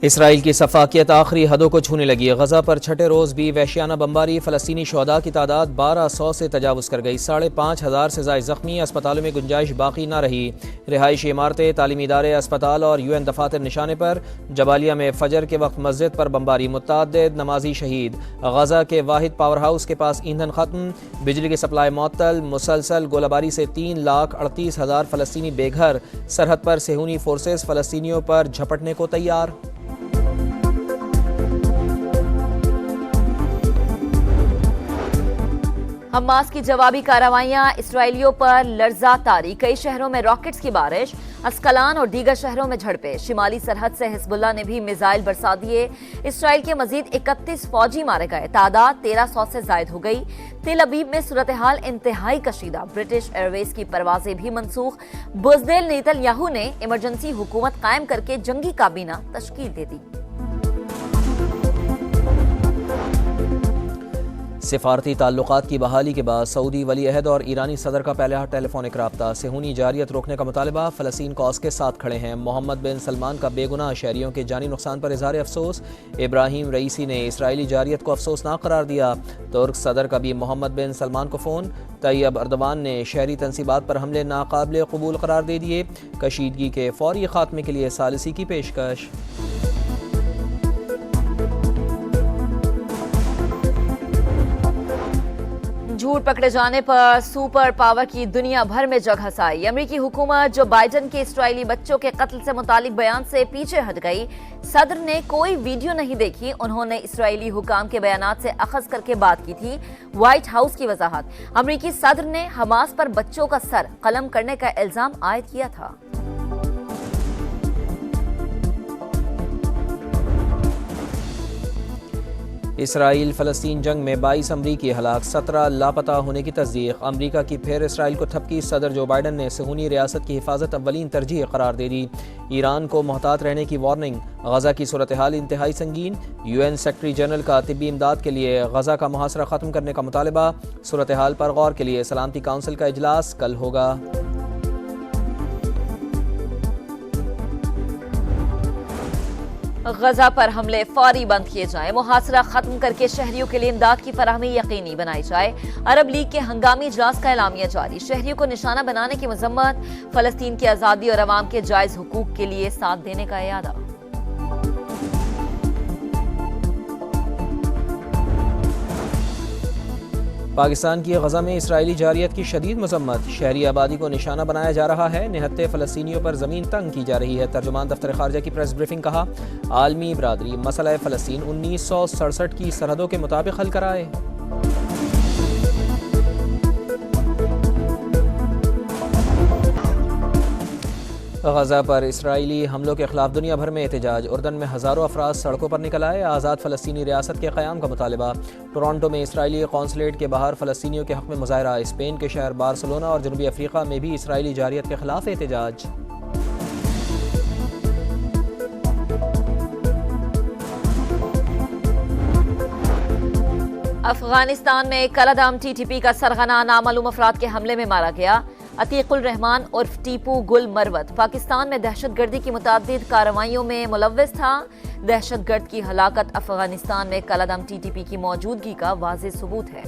اسرائیل کی سفاکیت آخری حدوں کو چھونے لگی ہے۔ غزہ پر چھٹے روز بھی وحشیانہ بمباری، فلسطینی شہداء کی تعداد 1200 سے تجاوز کر گئی، 5500 سے زائد زخمی، اسپتالوں میں گنجائش باقی نہ رہی۔ رہائشی عمارتیں، تعلیمی ادارے، اسپتال اور UN دفاتر نشانے پر۔ جبالیہ میں فجر کے وقت مسجد پر بمباری، متعدد نمازی شہید۔ غزہ کے واحد پاور ہاؤس کے پاس ایندھن ختم، بجلی کی سپلائی معطل۔ مسلسل گولہ باری سے 3,38,000 فلسطینی بے گھر۔ سرحد پر صہیونی فورسز فلسطینیوں پر جھپٹنے کو تیار۔ حماس کی جوابی کارروائیاں اسرائیلیوں پر لرزہ طاری، کئی شہروں میں راکٹس کی بارش، اسکلان اور دیگر شہروں میں جھڑپیں۔ شمالی سرحد سے حزب اللہ نے بھی میزائل برسا دیے۔ اسرائیل کے مزید 31 فوجی مارے گئے، تعداد 1300 سے زائد ہو گئی۔ تل ابیب میں صورتحال انتہائی کشیدہ، برٹش ایئر ویز کی پروازیں بھی منسوخ۔ بزدیل نیتن یاہو نے ایمرجنسی حکومت قائم کر کے جنگی کابینہ تشکیل دے دی۔ سفارتی تعلقات کی بحالی کے بعد سعودی ولی عہد اور ایرانی صدر کا پہلا ٹیلی فونک رابطہ، صہیونی جارحیت روکنے کا مطالبہ، فلسطین کاز کے ساتھ کھڑے ہیں۔ محمد بن سلمان کا بے گناہ شہریوں کے جانی نقصان پر اظہار افسوس، ابراہیم رئیسی نے اسرائیلی جارحیت کو افسوسناک قرار دیا۔ ترک صدر کا بھی محمد بن سلمان کو فون، طیب اردوان نے شہری تنصیبات پر حملے ناقابل قبول قرار دے دیے، کشیدگی کے فوری خاتمے کے لیے ثالثی کی پیشکش۔ جھوٹ پکڑے جانے پر سپر پاور کی دنیا بھر میں جگ ہنسائی۔ امریکی حکومت جو بائیڈن کے اسرائیلی بچوں کے قتل سے متعلق بیان سے پیچھے ہٹ گئی، صدر نے کوئی ویڈیو نہیں دیکھی، انہوں نے اسرائیلی حکام کے بیانات سے اخذ کر کے بات کی تھی۔ وائٹ ہاؤس کی وضاحت، امریکی صدر نے حماس پر بچوں کا سر قلم کرنے کا الزام عائد کیا تھا۔ اسرائیل فلسطین جنگ میں 22 امریکی ہلاک، 17 لاپتہ ہونے کی تصدیق۔ امریکہ کی پھر اسرائیل کو تھپکی، صدر جو بائیڈن نے صہیونی ریاست کی حفاظت اولین ترجیح قرار دے دی۔ ایران کو محتاط رہنے کی وارننگ، غزہ کی صورتحال انتہائی سنگین۔ UN سیکرٹری جنرل کا طبی امداد کے لیے غزہ کا محاصرہ ختم کرنے کا مطالبہ، صورتحال پر غور کے لیے سلامتی کونسل کا اجلاس کل ہوگا۔ غزہ پر حملے فوری بند کیے جائیں، محاصرہ ختم کر کے شہریوں کے لیے امداد کی فراہمی یقینی بنائی جائے۔ عرب لیگ کے ہنگامی اجلاس کا اعلامیہ جاری، شہریوں کو نشانہ بنانے کی مذمت، فلسطین کی آزادی اور عوام کے جائز حقوق کے لیے ساتھ دینے کا اعادہ۔ پاکستان کی غزہ میں اسرائیلی جارحیت کی شدید مذمت، شہری آبادی کو نشانہ بنایا جا رہا ہے، نہتے فلسطینیوں پر زمین تنگ کی جا رہی ہے۔ ترجمان دفتر خارجہ کی پریس بریفنگ، کہا عالمی برادری مسئلہ فلسطین 1967 کی سرحدوں کے مطابق حل کرائے۔ غزہ پر اسرائیلی حملوں کے خلاف دنیا بھر میں احتجاج، اردن میں ہزاروں افراد سڑکوں پر نکل آئے، آزاد فلسطینی ریاست کے قیام کا مطالبہ۔ ٹورانٹو میں اسرائیلی قونصلیٹ کے باہر فلسطینیوں کے حق میں مظاہرہ، اسپین کے شہر بارسلونا اور جنوبی افریقہ میں بھی اسرائیلی جارحیت کے خلاف احتجاج۔ افغانستان میں کالعدم TTP کا سرغنہ نامعلوم افراد کے حملے میں مارا گیا۔ عتیق الرحمان عرف ٹیپو گل مروت پاکستان میں دہشت گردی کی متعدد کارروائیوں میں ملوث تھا۔ دہشت گرد کی ہلاکت افغانستان میں کالعدم TTP کی موجودگی کا واضح ثبوت ہے۔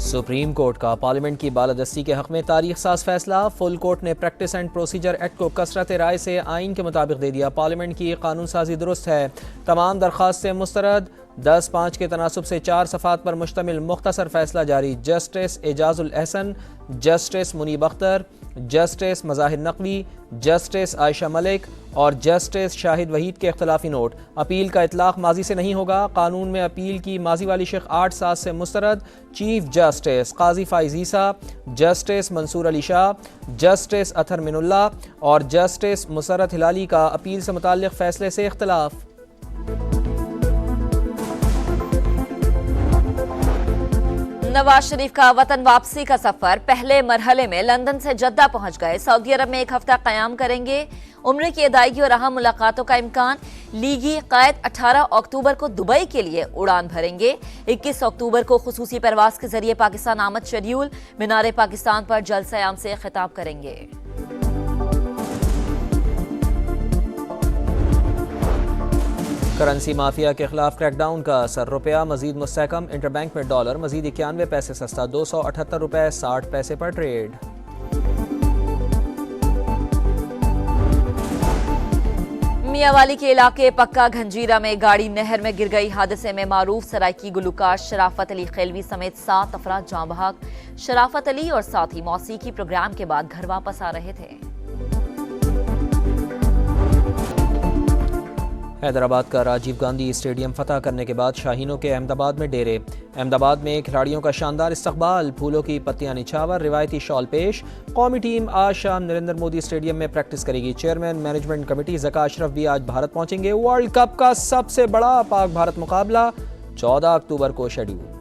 سپریم کورٹ کا پارلیمنٹ کی بالادستی کے حق میں تاریخ ساز فیصلہ، فل کورٹ نے پریکٹس اینڈ پروسیجر ایکٹ کو کثرت رائے سے آئین کے مطابق دے دیا۔ پارلیمنٹ کی قانون سازی درست ہے، تمام درخواستیں مسترد۔ 10/5 کے تناسب سے 4 صفحات پر مشتمل مختصر فیصلہ جاری۔ جسٹس اعجاز الاحسن، جسٹس منیب اختر، جسٹس مظاہر نقوی، جسٹس عائشہ ملک اور جسٹس شاہد وحید کے اختلافی نوٹ۔ اپیل کا اطلاق ماضی سے نہیں ہوگا، قانون میں اپیل کی ماضی والی شق 8/7 سے مسترد۔ چیف جسٹس قاضی فائز عیسیٰ، جسٹس منصور علی شاہ، جسٹس اطہر من اللہ اور جسٹس مسرت ہلالی کا اپیل سے متعلق فیصلے سے اختلاف۔ نواز شریف کا وطن واپسی کا سفر، پہلے مرحلے میں لندن سے جدہ پہنچ گئے، سعودی عرب میں 1 ہفتہ قیام کریں گے، عمرے کی ادائیگی اور اہم ملاقاتوں کا امکان۔ لیگی قائد 18 اکتوبر کو دبئی کے لیے اڑان بھریں گے، 21 اکتوبر کو خصوصی پرواز کے ذریعے پاکستان آمد شیڈیول، مینار پاکستان پر جلسہ عام سے خطاب کریں گے۔ کرنسی مافیا کے خلاف کریک ڈاؤن کا اثر، روپیہ مزید مستحکم، انٹر بینک میں ڈالر مزید 91 پیسے سستا، 278 روپے 60 پیسے پر ٹریڈ۔ میاں والی کے علاقے پکا گھنجیرہ میں گاڑی نہر میں گر گئی، حادثے میں معروف سرائکی گلوکار شرافت علی خیلوی سمیت 7 افراد جاں بحق۔ شرافت علی اور ساتھی موسیقی پروگرام کے بعد گھر واپس آ رہے تھے۔ حیدرآباد کا راجیو گاندھی اسٹیڈیم فتح کرنے کے بعد شاہینوں کے احمد آباد میں ڈیرے، احمد آباد میں کھلاڑیوں کا شاندار استقبال، پھولوں کی پتیاں نچھاور، روایتی شال پیش۔ قومی ٹیم آج شام نریندر مودی اسٹیڈیم میں پریکٹس کرے گی۔ چیئرمین مینجمنٹ کمیٹی ذکا اشرف بھی آج بھارت پہنچیں گے۔ ورلڈ کپ کا سب سے بڑا پاک بھارت مقابلہ 14 اکتوبر کو شیڈیول۔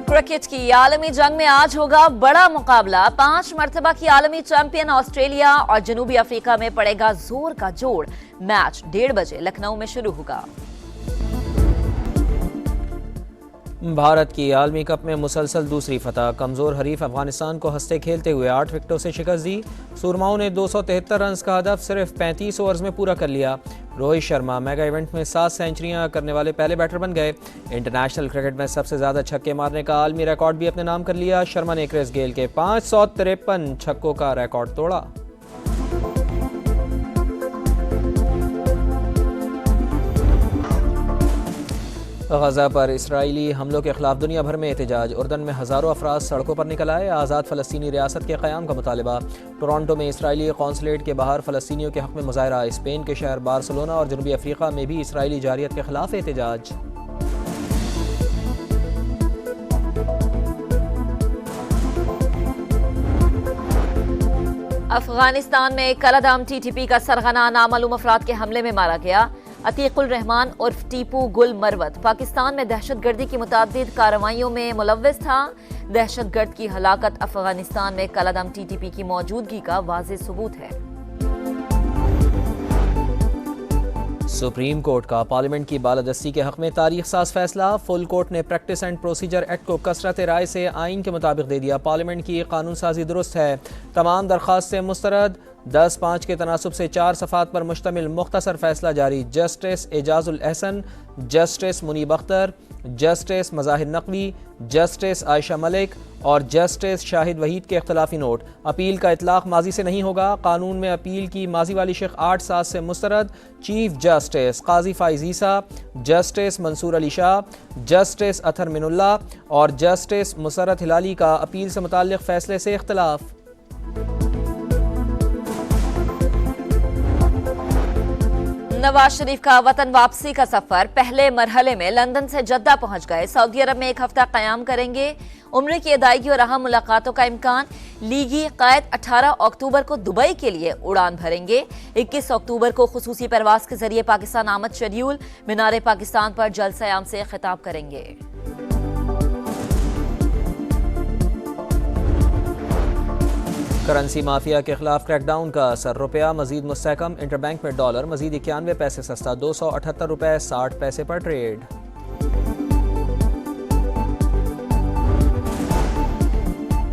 کرکٹ کی عالمی جنگ میں آج ہوگا بڑا مقابلہ، 5 مرتبہ کی عالمی چیمپئن آسٹریلیا اور جنوبی افریقہ میں پڑے گا زور کا جوڑ۔ میچ 1:30 بجے لکھنؤ میں شروع ہوگا۔ بھارت کی عالمی کپ میں مسلسل دوسری فتح، کمزور حریف افغانستان کو ہنستے کھیلتے ہوئے 8 وکٹوں سے شکست دی۔ سورماؤں نے 273 رنز کا ہدف صرف 35 اوورز میں پورا کر لیا۔ روہت شرما میگا ایونٹ میں 7 سینچریاں کرنے والے پہلے بیٹر بن گئے۔ انٹرنیشنل کرکٹ میں سب سے زیادہ چھکے مارنے کا عالمی ریکارڈ بھی اپنے نام کر لیا۔ شرما نے کرس گیل کے 553 چھکوں کا ریکارڈ توڑا۔ غزہ پر اسرائیلی حملوں کے خلاف دنیا بھر میں احتجاج، اردن میں ہزاروں افراد سڑکوں پر نکل آئے۔ آزاد فلسطینی ریاست کے قیام کا مطالبہ، ٹورانٹو میں اسرائیلی قونصلیٹ کے باہر فلسطینیوں کے حق میں مظاہرہ، اسپین کے شہر بارسلونا اور جنوبی افریقہ میں بھی اسرائیلی جارحیت کے خلاف احتجاج۔ افغانستان میں کلعدم ٹی ٹی پی کا سرغنہ نامعلوم افراد کے حملے میں مارا گیا۔ عتیق الرحمان عرف ٹیپو گل مروت پاکستان میں دہشت گردی کی متعدد کارروائیوں میں ملوث تھا۔ دہشت گرد کی ہلاکت افغانستان میں کلعدم ٹی ٹی پی کی موجودگی کا واضح ثبوت ہے۔ سپریم کورٹ کا پارلیمنٹ کی بالادستی کے حق میں تاریخ ساز فیصلہ، فل کورٹ نے پریکٹس اینڈ پروسیجر ایکٹ کو کثرت رائے سے آئین کے مطابق دے دیا۔ پارلیمنٹ کی قانون سازی درست ہے، تمام درخواستیں مسترد۔ 10-5 کے تناسب سے 4 صفحات پر مشتمل مختصر فیصلہ جاری۔ جسٹس اعجاز الاحسن، جسٹس منیب اختر، جسٹس مظاہر نقوی، جسٹس عائشہ ملک اور جسٹس شاہد وحید کے اختلافی نوٹ۔ اپیل کا اطلاق ماضی سے نہیں ہوگا۔ قانون میں اپیل کی ماضی والی شق 8/7 سے مسترد۔ چیف جسٹس قاضی فائز عیسیٰ، جسٹس منصور علی شاہ، جسٹس اطہر من اللہ اور جسٹس مسرت ہلالی کا اپیل سے متعلق فیصلے سے اختلاف۔ نواز شریف کا وطن واپسی کا سفر، پہلے مرحلے میں لندن سے جدہ پہنچ گئے۔ سعودی عرب میں 1 ہفتہ قیام کریں گے۔ عمرے کی ادائیگی اور اہم ملاقاتوں کا امکان۔ لیگی قائد 18 اکتوبر کو دبئی کے لیے اڑان بھریں گے۔ 21 اکتوبر کو خصوصی پرواز کے ذریعے پاکستان آمد شیڈیول۔ مینار پاکستان پر جلسہ عام سے خطاب کریں گے۔ کرنسی مافیا کے خلاف کریک ڈاؤن کا اثر، روپیہ مزید مستحکم، انٹر بینک میں ڈالر مزید 91 پیسے سستا، 278 روپے 60 پیسے پر ٹریڈ۔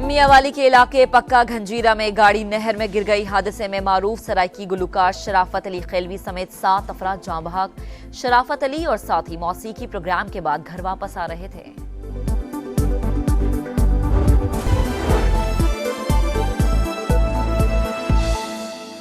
میاں والی کے علاقے پکا گھنجیرہ میں گاڑی نہر میں گر گئی، حادثے میں معروف سرائکی گلوکار شرافت علی خیلوی سمیت 7 افراد جاں بحق۔ شرافت علی اور ساتھی موسیقی پروگرام کے بعد گھر واپس آ رہے تھے۔